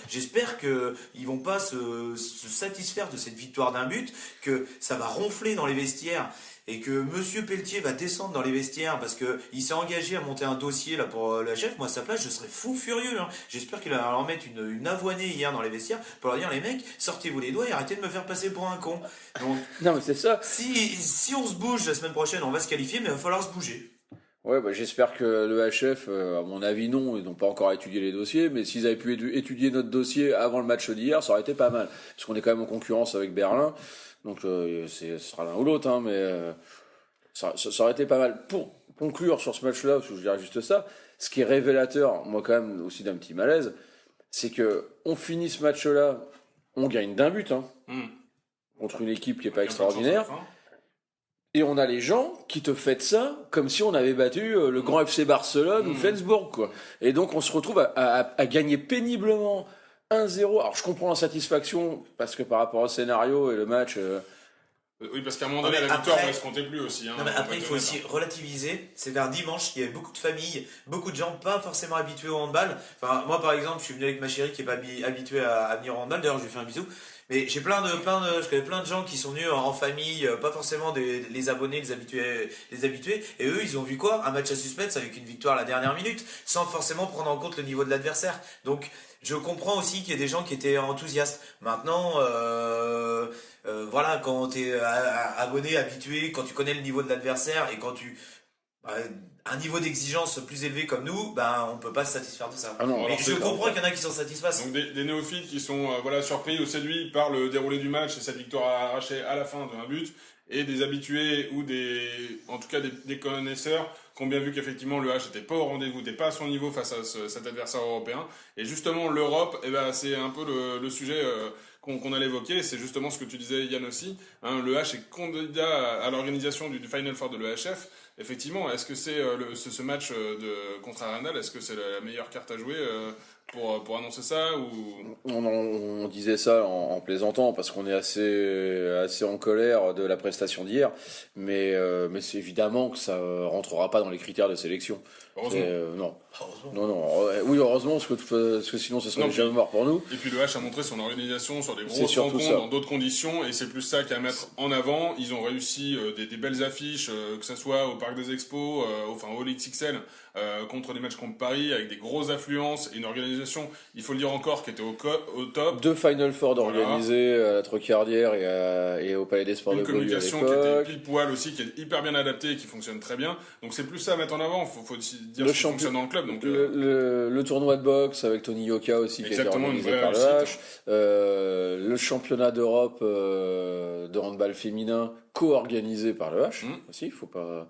j'espère que ils vont pas se satisfaire de cette victoire d'un but, que ça va ronfler dans les vestiaires. Et que Monsieur Pelletier va descendre dans les vestiaires parce que il s'est engagé à monter un dossier là pour la chef. Moi à sa place je serais fou furieux. Hein. J'espère qu'il va leur mettre une avoinée hier dans les vestiaires pour leur dire les mecs sortez-vous les doigts et arrêtez de me faire passer pour un con. Donc Non, mais c'est ça. si on se bouge la semaine prochaine on va se qualifier mais il va falloir se bouger. Ouais, j'espère que le HF, à mon avis non, ils n'ont pas encore étudié les dossiers, mais s'ils avaient pu étudier notre dossier avant le match d'hier, ça aurait été pas mal. Parce qu'on est quand même en concurrence avec Berlin, donc ce sera l'un ou l'autre, hein, mais ça aurait été pas mal. Pour conclure sur ce match-là, parce que je dirais juste ça, ce qui est révélateur, moi quand même aussi d'un petit malaise, c'est que on finit ce match-là, on gagne d'un but, hein, contre une équipe qui est pas extraordinaire. Et on a les gens qui te fêtent ça comme si on avait battu le grand FC Barcelone ou Flensburg, quoi. Et donc on se retrouve à gagner péniblement 1-0. Alors je comprends la satisfaction parce que par rapport au scénario et le match. Oui, parce qu'à un moment donné, la victoire ne se comptait plus aussi. Hein, non, mais après, il faut aussi relativiser. C'est vers dimanche, il y avait beaucoup de familles, beaucoup de gens pas forcément habitués au handball. Enfin, moi, par exemple, je suis venu avec ma chérie qui est pas habituée à venir au handball. D'ailleurs, je lui fais un bisou. Mais j'ai je connais plein de gens qui sont venus en famille, pas forcément les abonnés, les habitués. Et eux, ils ont vu quoi? Un match à suspense avec une victoire à la dernière minute, sans forcément prendre en compte le niveau de l'adversaire. Donc, je comprends aussi qu'il y ait des gens qui étaient enthousiastes. Maintenant, voilà, quand tu es abonné, habitué, quand tu connais le niveau de l'adversaire et quand un niveau d'exigence plus élevé comme nous, on peut pas se satisfaire de ça. Ah non, mais je comprends qu'il y en a qui s'en satisfassent. Donc des néophytes qui sont surpris ou séduits par le déroulé du match et cette victoire arrachée à la fin d'un but, et des habitués ou en tout cas des connaisseurs qui ont bien vu qu'effectivement le H n'était pas au rendez-vous, n'était pas à son niveau face à cet adversaire européen. Et justement l'Europe, c'est un peu le sujet qu'on allait évoquer, c'est justement ce que tu disais Yann aussi. Hein, le H est candidat à l'organisation du Final Four de l'EHF. Effectivement, est-ce que c'est ce match contre Arendal, est-ce que c'est la meilleure carte à jouer pour annoncer ça ou... On disait ça en plaisantant parce qu'on est assez en colère de la prestation d'hier, mais c'est évidemment que ça rentrera pas dans les critères de sélection. Heureusement. Non. Oui, heureusement, parce que sinon ce serait déjà mort pour nous. Et puis le H a montré son organisation sur des grosses rencontres dans d'autres conditions, et c'est plus ça qu'à mettre en avant. Ils ont réussi des belles affiches, que ce soit au Parc des Expos, au XXL, contre des matchs contre Paris, avec des grosses affluences, et une organisation, il faut le dire encore, qui était au top. 2 Final Four d'organiser à la Trocardière et au Palais des Sports de Beaulieu à l'époque. Une communication qui était pile poil aussi, qui est hyper bien adaptée et qui fonctionne très bien. Donc c'est plus ça à mettre en avant. Faut aussi dire ce qui fonctionne dans le club. Donc, le tournoi de boxe avec Tony Yoka aussi, qui a été organisé par le H. Le championnat d'Europe de handball féminin co-organisé par le H aussi, il faut pas.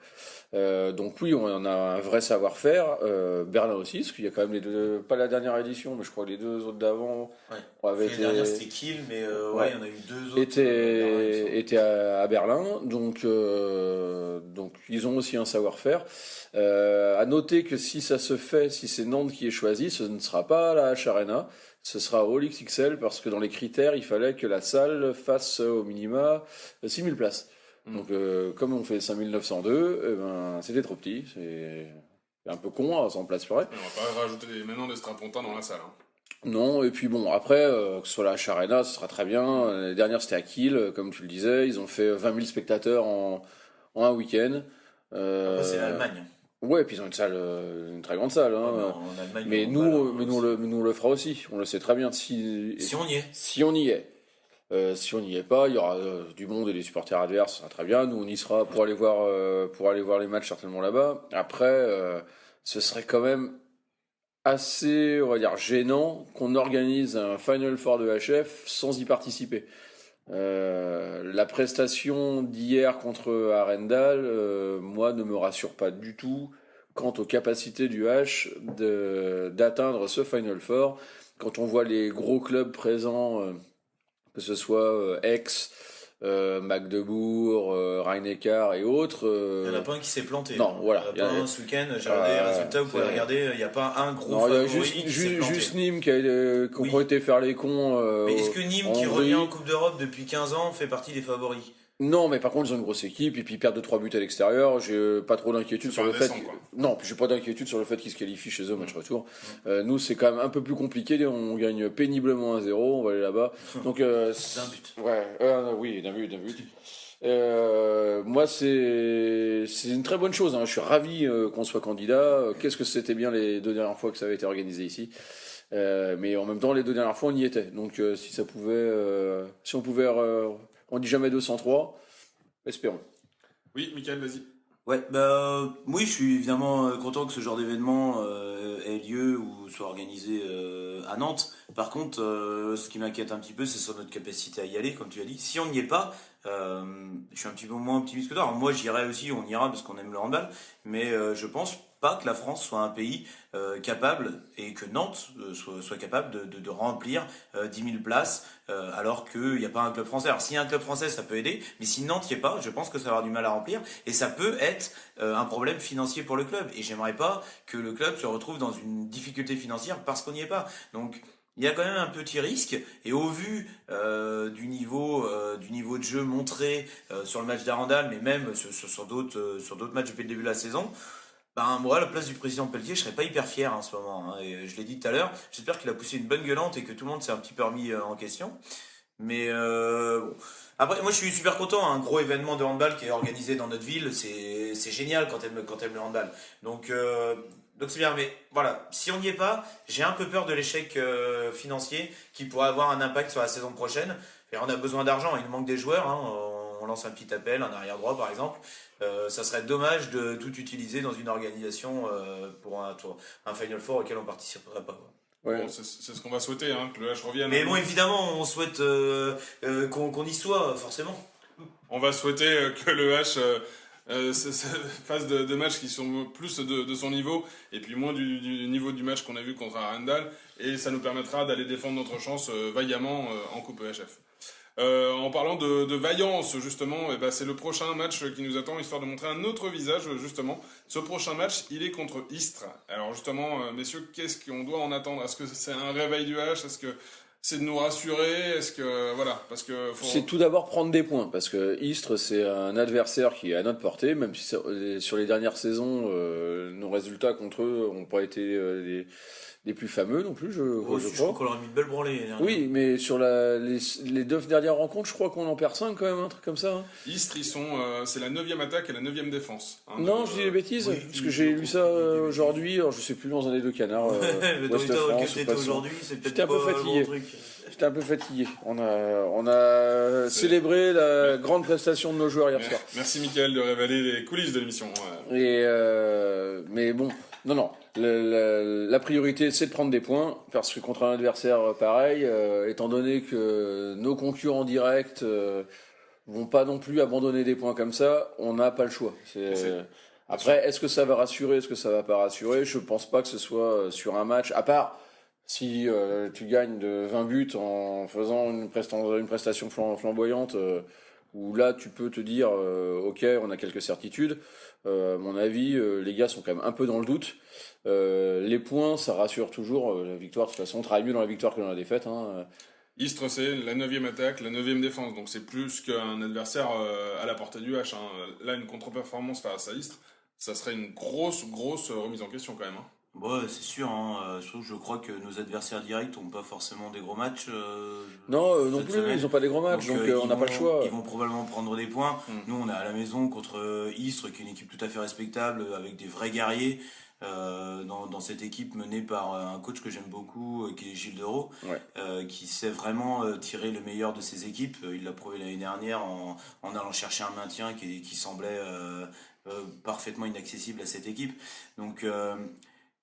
Donc oui, on a un vrai savoir-faire. Berlin aussi, parce qu'il y a quand même les deux, pas la dernière édition, mais je crois que les 2 autres d'avant. La dernière c'était Kiel, mais il y en a eu 2 autres. Étaient à Berlin, donc ils ont aussi un savoir-faire. À noter que si ça se fait, si c'est Nantes qui est choisi, ce ne sera pas la H Arena, ce sera au XXL, parce que dans les critères, il fallait que la salle fasse au minima 6000 places. Donc comme on fait 5902, c'était trop petit, c'est un peu con à 100 places près. On va pas rajouter maintenant des strapontins dans la salle. Hein. Non, et puis bon, après, que ce soit la H Arena, ce sera très bien. L'année dernière, c'était à Kiel, comme tu le disais, ils ont fait 20 000 spectateurs en un week-end. C'est l'Allemagne. Ouais, et puis ils ont une très grande salle. Hein. En Allemagne, mais nous, on le fera aussi. On le sait très bien. Si on y est. Si on y est. Si on n'y est pas, il y aura du monde et des supporters adverses, ça sera très bien. Nous, on y sera pour aller voir les matchs certainement là-bas. Après, ce serait quand même assez, on va dire, gênant qu'on organise un Final Four de HF sans y participer. La prestation d'hier contre Arendal, moi, ne me rassure pas du tout quant aux capacités du H d'atteindre ce Final Four. Quand on voit les gros clubs présents, que ce soit Aix, Magdebourg, Rhein-Neckar et autres. Il n'y en a pas un qui s'est planté. Non, voilà. Il y en a pas un ce week-end, j'ai regardé les résultats, vous pouvez regarder, il n'y a pas un gros favori qui s'est planté. Juste Nîmes qui ont été faire les cons. Mais est-ce que Nîmes, qui revient en Coupe d'Europe depuis 15 ans, fait partie des favoris? Non, mais par contre, ils ont une grosse équipe, et puis ils perdent 2-3 buts à l'extérieur. J'ai pas trop d'inquiétude sur le fait. Non, puis j'ai pas d'inquiétude sur le fait qu'ils se qualifient chez eux au match retour. Nous, c'est quand même un peu plus compliqué. On gagne péniblement 1-0, on va aller là-bas. Donc, d'un but. Ouais, oui, d'un but. Moi, c'est une très bonne chose. Je suis ravi qu'on soit candidat. Qu'est-ce que c'était bien les 2 dernières fois que ça avait été organisé ici. Mais en même temps, les 2 dernières fois, on y était. Donc, si on pouvait. On dit jamais 203, espérons. Oui, Mickaël, vas-y. Ouais, oui, je suis évidemment content que ce genre d'événement ait lieu ou soit organisé à Nantes. Par contre, ce qui m'inquiète un petit peu, c'est sur notre capacité à y aller, comme tu as dit. Si on n'y est pas, je suis un petit peu moins optimiste que toi. Alors, moi, j'irai aussi, on ira parce qu'on aime le handball, mais je pense pas que la France soit un pays capable, et que Nantes soit capable de remplir 10 000 places, alors qu'il n'y a pas un club français. Alors s'il y a un club français, ça peut aider, mais si Nantes n'y est pas, je pense que ça va avoir du mal à remplir, et ça peut être un problème financier pour le club. Et j'aimerais pas que le club se retrouve dans une difficulté financière parce qu'on n'y est pas. Donc il y a quand même un petit risque, et au vu du niveau de jeu montré sur le match d'Arendal, mais même sur d'autres matchs depuis le début de la saison, moi, à la place du président Pelletier, je serais pas hyper fier en ce moment. Et je l'ai dit tout à l'heure, j'espère qu'il a poussé une bonne gueulante et que tout le monde s'est un petit peu remis en question. Mais bon. Après, moi, je suis super content. Un gros événement de handball qui est organisé dans notre ville, c'est génial quand t'aimes le handball. Donc c'est bien. Mais voilà, si on n'y est pas, j'ai un peu peur de l'échec financier qui pourrait avoir un impact sur la saison prochaine. Et on a besoin d'argent, il nous manque des joueurs. On lance un petit appel, un arrière droit par exemple. Ça serait dommage de tout utiliser dans une organisation pour un Final Four auquel on participerait pas. Ouais. Bon, c'est ce qu'on va souhaiter, que le H revienne. Mais bon, évidemment, on souhaite qu'on y soit, forcément. On va souhaiter que le H fasse de matchs qui sont plus de son niveau, et puis moins du niveau du match qu'on a vu contre Arendal, et ça nous permettra d'aller défendre notre chance vaillamment en Coupe EHF. En parlant de vaillance, justement, c'est le prochain match qui nous attend, histoire de montrer un autre visage, justement. Ce prochain match, il est contre Istres. Alors justement, messieurs, qu'est-ce qu'on doit en attendre? Est-ce que c'est un réveil du H? Est-ce que c'est de nous rassurer? Est-ce que voilà, parce que c'est tout d'abord prendre des points, parce que Istres, c'est un adversaire qui est à notre portée, même si sur les dernières saisons, nos résultats contre eux n'ont pas été les plus fameux non plus, je crois qu'on leur a mis de belles branlées. Oui, mais sur les 2 dernières rencontres, je crois qu'on en perd 5 quand même, un truc comme ça. Istres, c'est la 9e attaque et la 9e défense. Non, je dis des bêtises, parce que j'ai lu ça aujourd'hui, alors je sais plus, dans un des 2 canards. Ouest France, aujourd'hui, c'est peut-être J'étais un peu fatigué. J'étais un peu fatigué. On a célébré la grande prestation de nos joueurs hier soir. Merci Mickaël de révéler les coulisses de l'émission. Mais bon, non. La priorité, c'est de prendre des points, parce que contre un adversaire pareil, étant donné que nos concurrents directs vont pas non plus abandonner des points comme ça, on n'a pas le choix. Après, est-ce que ça va rassurer, est-ce que ça va pas rassurer? Je pense pas que ce soit sur un match, à part si tu gagnes de 20 buts en faisant une prestation flamboyante, où là tu peux te dire ok, on a quelques certitudes. À mon avis, les gars sont quand même un peu dans le doute. Les points, ça rassure toujours. La victoire, de toute façon, on travaille mieux dans la victoire que dans la défaite. Istres, c'est la 9e attaque, la 9e défense, donc c'est plus qu'un adversaire à la portée du H. Là, une contre-performance face à Istres, ça serait une grosse remise en question quand même. Ouais, c'est sûr. Je crois que nos adversaires directs n'ont pas forcément des gros matchs. Non, non plus, ils n'ont pas des gros matchs, donc on n'a pas le choix. Ils vont probablement prendre des points. Nous, on est à la maison contre Istres, qui est une équipe tout à fait respectable, avec des vrais guerriers. Dans cette équipe menée par un coach que j'aime beaucoup, qui est Gilles Dereau, qui sait vraiment tirer le meilleur de ses équipes. Il l'a prouvé l'année dernière en allant chercher un maintien qui semblait parfaitement inaccessible à cette équipe. Donc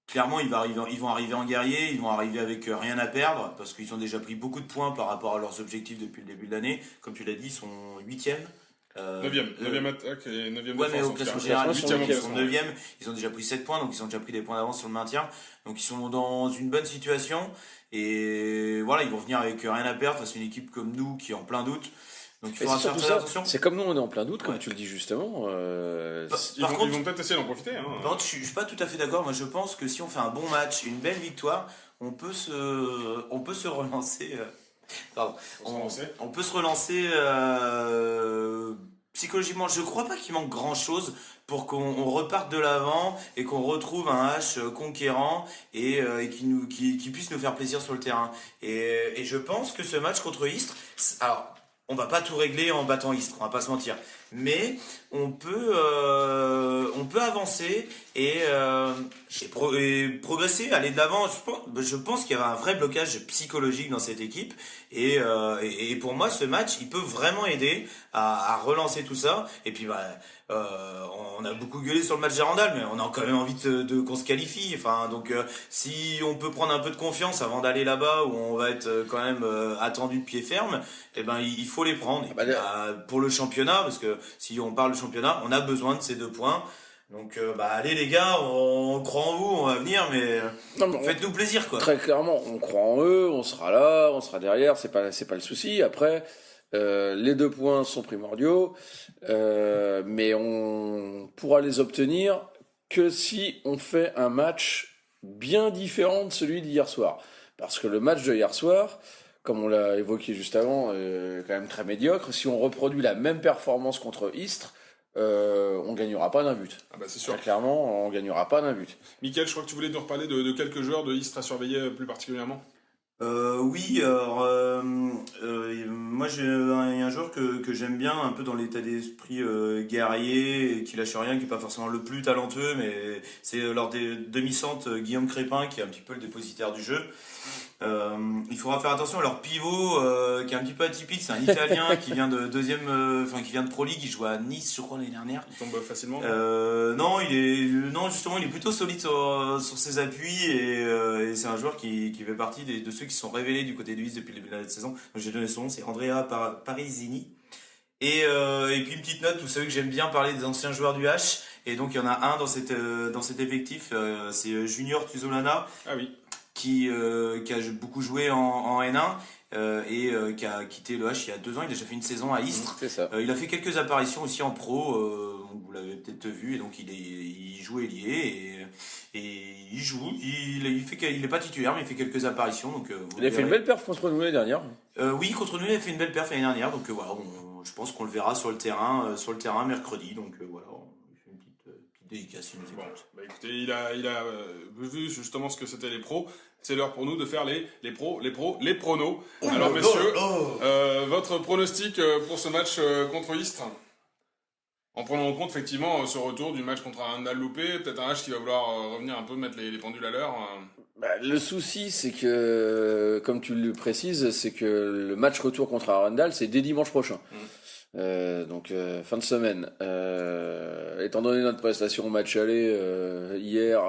clairement, ils vont arriver en guerrier, ils vont arriver avec rien à perdre, parce qu'ils ont déjà pris beaucoup de points par rapport à leurs objectifs depuis le début de l'année. Comme tu l'as dit, ils sont 8e. 9e attaque et 9e Ouais, mais au défense. classement général, ils sont 8e. 9e, ils ont déjà pris 7 points, donc ils ont déjà pris des points d'avance sur le maintien. Donc ils sont dans une bonne situation. Et voilà, ils vont venir avec rien à perdre face à une équipe comme nous qui est en plein doute. Donc il faudra faire très attention. C'est comme nous, on est en plein doute, comme tu le dis justement. Ils vont peut-être essayer d'en profiter. Par contre, je suis pas tout à fait d'accord. Moi, je pense que si on fait un bon match, une belle victoire, on peut se relancer. On peut se relancer psychologiquement. Je crois pas qu'il manque grand chose pour qu'on reparte de l'avant et qu'on retrouve un H conquérant et qui puisse nous faire plaisir sur le terrain. Et je pense que ce match contre Istres, alors on va pas tout régler en battant Istres, on va pas se mentir, mais on peut avancer et progresser, aller de l'avant. Je pense qu'il y a un vrai blocage psychologique dans cette équipe et pour moi ce match il peut vraiment aider à relancer tout ça. Et puis on a beaucoup gueulé sur le match d'Arendal, mais on a quand même envie de qu'on se qualifie. Enfin, donc si on peut prendre un peu de confiance avant d'aller là-bas où on va être quand même attendu de pied ferme, eh ben il faut les prendre. Pour le championnat, parce que si on parle de championnat, on a besoin de ces 2 points. Donc allez les gars, on croit en vous, on va venir, mais faites-nous plaisir quoi. Très clairement, on croit en eux, on sera là, on sera derrière, c'est pas le souci. Après, les 2 points sont primordiaux, mais on pourra les obtenir que si on fait un match bien différent de celui d'hier soir. Parce que le match de hier soir, comme on l'a évoqué juste avant, est quand même très médiocre. Si on reproduit la même performance contre Istres, on gagnera pas d'un but. Ah bah c'est sûr. Très clairement, on gagnera pas d'un but. Mickaël, je crois que tu voulais nous reparler de quelques joueurs de Istres à surveiller plus particulièrement. Oui, alors moi il y a un joueur que j'aime bien, un peu dans l'état d'esprit guerrier, qui lâche rien, qui est pas forcément le plus talentueux, mais c'est lors des demi-centres Guillaume Crépin qui est un petit peu le dépositaire du jeu. Il faudra faire attention à leur pivot qui est un petit peu atypique, c'est un Italien qui vient de qui vient de Pro League, il joue à Nice je crois l'année dernière. Il tombe facilement. Non, justement il est plutôt solide sur ses appuis et c'est un joueur qui fait partie de ceux qui se sont révélés du côté de Nice depuis le début de la saison. Donc j'ai donné son nom, c'est Andrea Parisini. Et puis une petite note, vous savez que j'aime bien parler des anciens joueurs du H, et donc il y en a un dans cet effectif, c'est Junior Tuzolana. Ah oui. Qui a beaucoup joué en N1 et qui a quitté le H il y a 2 ans. Il a déjà fait une saison à Istres. C'est ça. Il a fait quelques apparitions aussi en pro, vous l'avez peut-être vu, et donc il joue ailier et il joue. Il est pas titulaire, mais il fait quelques apparitions. Donc il a fait une belle perf contre nous l'année dernière. Oui, contre nous il a fait une belle perf l'année dernière. Donc voilà, je pense qu'on le verra sur le terrain mercredi. Donc voilà. Dédicace, bon, écoutez, il a vu justement ce que c'était les pros. C'est l'heure pour nous de faire les pronos. Alors messieurs, votre pronostic pour ce match contre Istres, en prenant en compte effectivement ce retour du match contre un loupé, peut-être un H qui va vouloir revenir un peu mettre les pendules à l'heure. Le souci, c'est que, comme tu le précises, c'est que le match retour contre Arendal, c'est dès dimanche prochain. Donc fin de semaine. Étant donné notre prestation au match aller hier,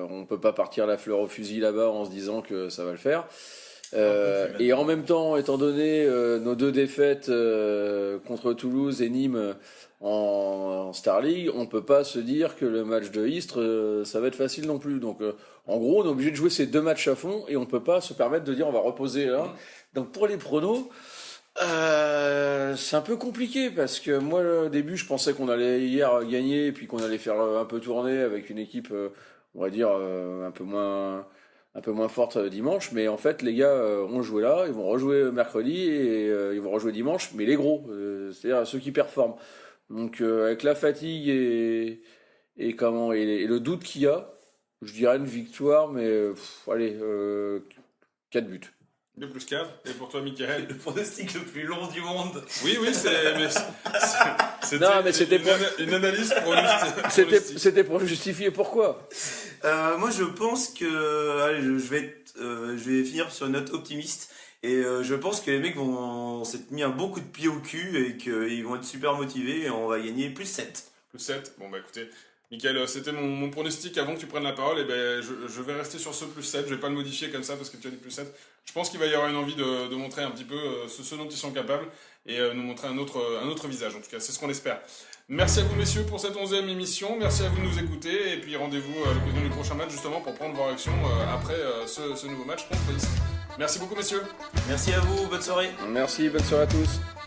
on peut pas partir la fleur au fusil là-bas en se disant que ça va le faire. Et en même temps, étant donné nos 2 défaites contre Toulouse et Nîmes en Star League, on peut pas se dire que le match de Istres ça va être facile non plus. Donc en gros, on est obligé de jouer ces 2 matchs à fond et on peut pas se permettre de dire on va reposer là. Donc pour les pronos, c'est un peu compliqué parce que moi au début je pensais qu'on allait hier gagner et puis qu'on allait faire un peu tourner avec une équipe on va dire un peu moins forte dimanche, mais en fait les gars ont joué là, ils vont rejouer mercredi et ils vont rejouer dimanche, mais les gros, c'est-à-dire ceux qui performent. Donc avec la fatigue et le doute qu'il y a, je dirais une victoire, mais allez 4 buts. 2+4, et pour toi, Mickaël? Le pronostic le plus long du monde. Oui, c'était une analyse pour C'était pour justifier pourquoi. Moi, je pense que allez, je vais finir sur une note optimiste. Et je pense que les mecs vont s'être mis un bon coup de pied au cul et qu'ils vont être super motivés et on va gagner +7. +7, bon bah écoutez, Mickaël, c'était mon pronostic avant que tu prennes la parole. Et ben, je vais rester sur ce +7. Je vais pas le modifier comme ça parce que tu as dit +7. Je pense qu'il va y avoir une envie de montrer un petit peu ce dont ils sont capables et nous montrer un autre visage. En tout cas, c'est ce qu'on espère. Merci à vous, messieurs, pour cette 11e émission. Merci à vous de nous écouter. Et puis rendez-vous à l'occasion du prochain match, justement, pour prendre vos réactions après ce nouveau match contre Istres. Merci beaucoup, messieurs. Merci à vous, bonne soirée. Merci, bonne soirée à tous.